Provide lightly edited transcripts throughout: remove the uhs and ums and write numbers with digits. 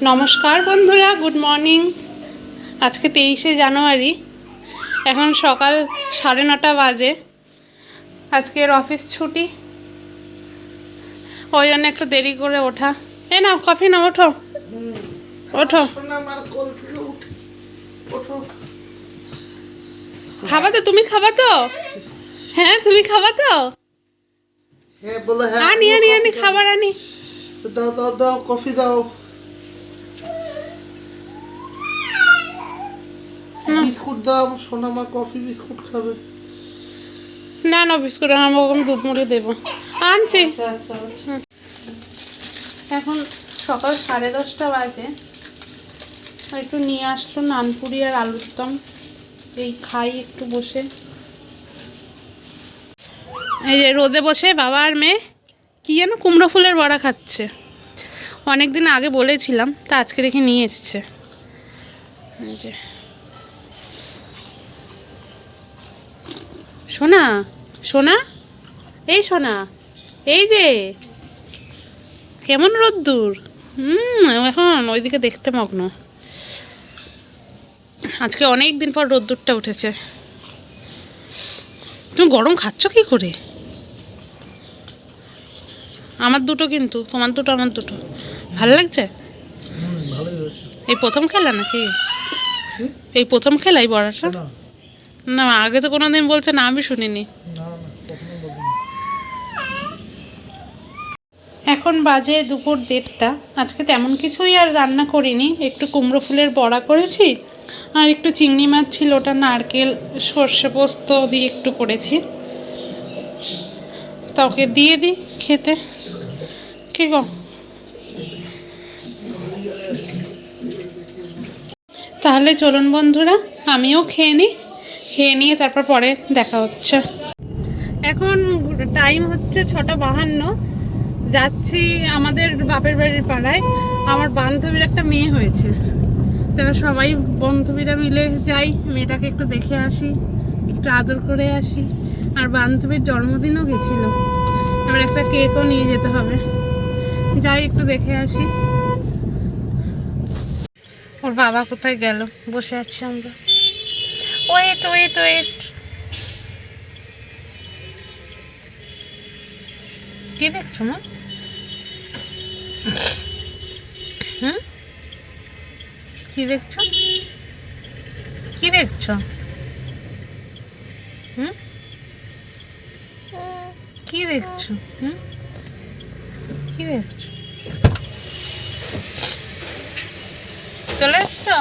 নমস্কার বন্ধুরা, good morning. আজকে 23শে জানুয়ারি, এখন সকাল 9:30 বাজে। আজকের অফিস ছুটি, ওই জন্য একটু দেরি করে ওঠা। এই নাও কফি, নাও, ওঠো ওঠো। খাবা তো? তুমি খাবা তো? হ্যাঁ, তুমি খাবা তো? হ্যাঁ বলো। হ্যাঁ আনি আনি আনি, খাবার আনি। দাও দাও দাও, কফি দাও। বিস্কুট দাও, সোনা মা কফি বিস্কুট খাবে। না না, বিস্কুট আমার ওরকম দুধ মুড়ি দেবো, আনছি। আচ্ছা আচ্ছা আচ্ছা। এখন সকাল 10:30 বাজে। একটু নিয়ে আসলো নানপুরি আর আলুর দম, এই খাই একটু বসে। এই যে রোদে বসে বাবা আর মেয়ে কি যেন কুমড়ো ফুলের বড়া খাচ্ছে। অনেক দিন আগে বলেছিলাম, তা আজকে দেখে নিয়ে এসছে। এই যে সোনা, সোনা, এই সোনা, এই যে কেমন রোদ্দুর। এখন ওইদিকে দেখতে মগ্ন। আজকে অনেক দিন পর রোদ্দুরটা উঠেছে। তুমি গরম খাচ্ছ কি করে? আমার দুটো, কিন্তু তোমার দুটো আমার দুটো। ভালো লাগছে? এই প্রথম খেলা নাকি? এই প্রথম খেলা এই বড়াটা? না, আগে তো কোনোদিন বলছে না, আমি শুনিনি। এখন বাজে দুপুর 1:30। আজকে তেমন কিছুই আর রান্না করিনি, একটু কুমড়ো ফুলের বড়া করেছি আর একটু চিংড়ি মাছ ছিল, ওটা নারকেল সর্ষে পোস্ত দিয়ে একটু করেছি। তা ওকে দিয়ে দিই খেতে। কি গো? তাহলে চলুন বন্ধুরা, আমিও খেয়ে নিই, খেয়ে নিয়ে তারপর পরে দেখা হচ্ছে। এখন টাইম হচ্ছে 6:52। যাচ্ছি আমাদের বাপের বাড়ির পাড়ায়। আমার বান্ধবীর একটা মেয়ে হয়েছে, তারা সবাই বান্ধবীরা মিলে যাই, মেয়েটাকে একটু দেখে আসি, একটু আদর করে আসি। আর বান্ধবীর জন্মদিনও গেছিল, এবার একটা কেকও নিয়ে যেতে হবে। যাই একটু দেখে আসি। ওর বাবা কোথায় গেল? বসে আছি আমরা। ওয়েট ওয়েট ওয়েট, কি দেখছো মা? কি দেখছো? কি দেখছো? কি দেখছো? কি দেখছো? চলে এসছো?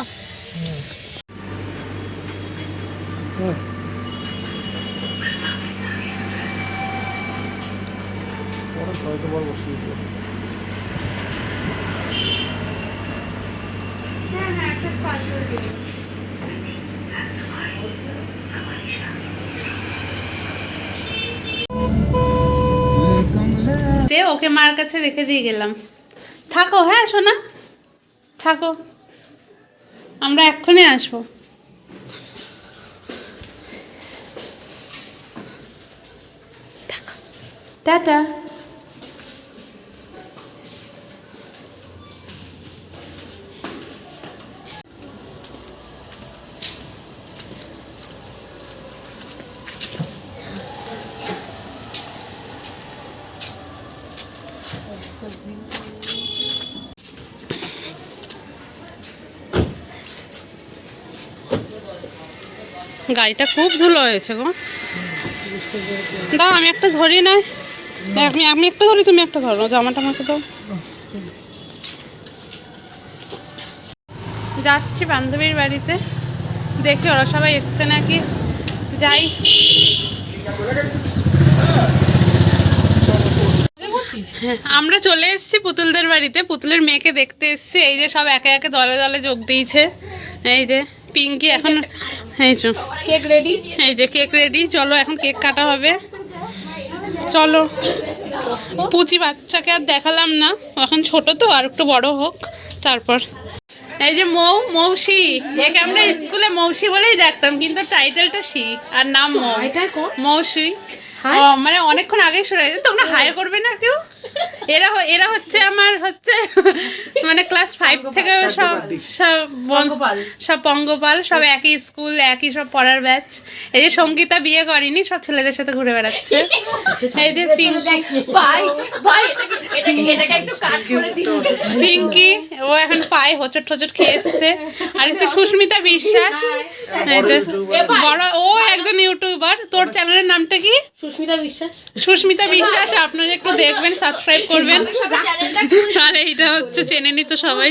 ওকে মার কাছে রেখে দিয়ে গেলাম। থাকো, হ্যাঁ সোনা, থাকো, আমরা এক্ষুনি আসবো। টাটা। গাড়িটা খুব ধুলো হয়েছে গো। দাও, আমি একটা ধরি, নয় আমি একটা ধরি, তুমি একটা ধরো, জামাটা আমাকে দাও। যাচ্ছি বান্ধবীর বাড়িতে, দেখি ওরা সবাই এসছে নাকি। যাই। হ্যাঁ, আমরা চলে এসেছি পুতুলদের বাড়িতে, পুতুলের মেয়েকে দেখতে এসেছি। এই যে সব একে একে দলে দলে যোগ দিয়েছে। এই যে পিঙ্কি এখন, এই যে কেক রেডি, এই যে কেক রেডি। চলো এখন কেক কাটা হবে, চলো। পুচি বাচ্চাকে আর দেখালাম না, এখন ছোট তো, আর একটু বড় হোক তারপর। এই যে মৌসি, একে আমরা স্কুলে মৌসি বলেই ডাকতাম, কিন্তু টাইটেলটা শি আর নাম মৌসি। মানে অনেকক্ষণ আগেই শুরু হয়েছে, তোমরা হাই করবে না কেউ? এরা হচ্ছে আমার হচ্ছে মানে ক্লাস 5 থেকে সব সব পঙ্গপাল, সব একই স্কুল, একই সব পড়ার ব্যাচ। এই যে সঙ্গীতা বিয়ে করেনি, সব ছেলেদের সাথে ঘুরে বেড়াচ্ছে। এই যে পিঙ্কি, ও এখন পায়ে হোঁচট ঠোচট খেয়ে এসছে। আর হচ্ছে সুস্মিতা বিশ্বাস, এই যে বড়, ও একজন ইউটিউবার। তোর চ্যানেলের নামটা কি? সুস্মিতা বিশ্বাস। আপনারা একটু দেখবেন, সাবস্ক্রাইব করবেন। আর এইটা হচ্ছে চেনে নি তো সবাই।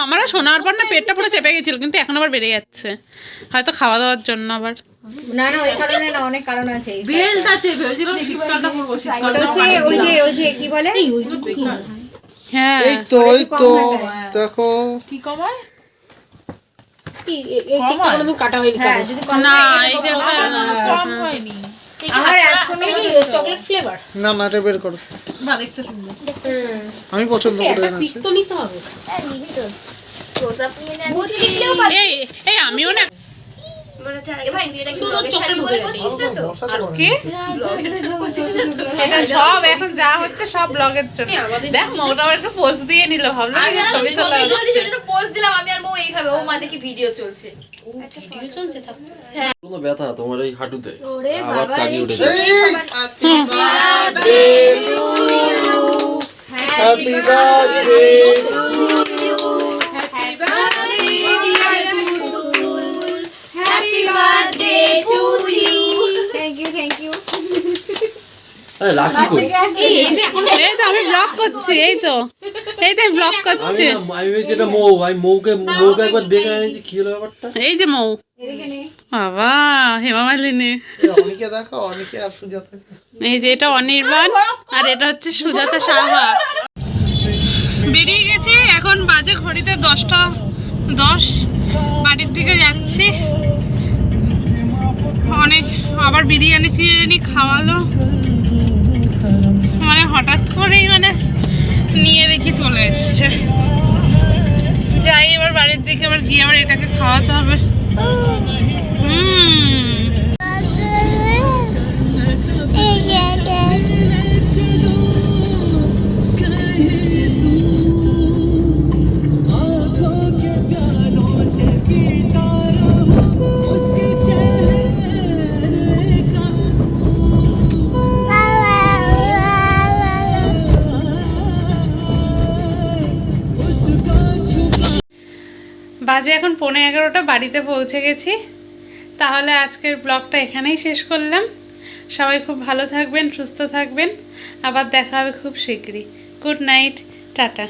আমারও শোনার পর না পেটটা পুরো চেপে গেছিল, কিন্তু এখন আবার বেড়ে যাচ্ছে, হয়তো খাওয়া দাওয়ার জন্য আবার। না না, ওই কারণে না, অনেক কারণ আছে। বেল্ট আছে, ভেবেছিলাম শীতকালটা পরবো, শীতকালটা হচ্ছে ওই যে কি বলে, হ্যাঁ এই তো দেখো কি কমায় এই কেকটা কোনোদিন কাটা হয়নি। হ্যাঁ, যদি কম না, হয়, এই যে কম হয়নি। আমার এখনো কি চকলেট ফ্লেভার না না, এটা বের করো, বা দেখতে সুন্দর। আমি পছন্দ করে এনেছি। তো নিতে হবে। এই আমিও না কি এটা সব এখন যা হচ্ছে সব ব্লগের জন্য। দেখ মোটা আবার একটু পোস্ট দিয়ে নিল, ভাবলাম ছবি তোলা কোনো ব্যথা তোমার এই হাঁটুতে আবার চাগিয়ে উঠেছে। Happy birthday thank you. আরে রাখি কই? এই তো আমি ব্লগ করছি, এই তো আমি ব্লগ করছি। আমি ভেবেছি এটা মৌ, আমি মৌকে একবার দেখে আনিছি, কি হলো ব্যাপারটা। এই যে মৌ, বাবা হেমা মালিনী। অনিকে দেখো, অনিকে আর সুজাতা। এই যে এটা অনির্বাণ, আর এটা হচ্ছে সুজাতা সাহা। বেরিয়ে গেছি, এখন বাজে ঘড়িতে 10:10, বাড়ির দিকে যাচ্ছি। অনেক আবার বিরিয়ানি ফিরিয়ানি খাওয়ালো, মানে হঠাৎ করেই মানে নিয়ে দেখি চলে এসছে। যাই এবার বাড়ির দিকে, আবার গিয়ে আবার এটাকে খাওয়াতে হবে। বাজে এখন 11:15, বাড়িতে পৌঁছে গেছি। তাহলে আজকের ব্লগটা এখানেই শেষ করলাম। সবাই খুব ভালো থাকবেন, সুস্থ থাকবেন, আবার দেখা হবে খুব শীঘ্রই। Good night, tata.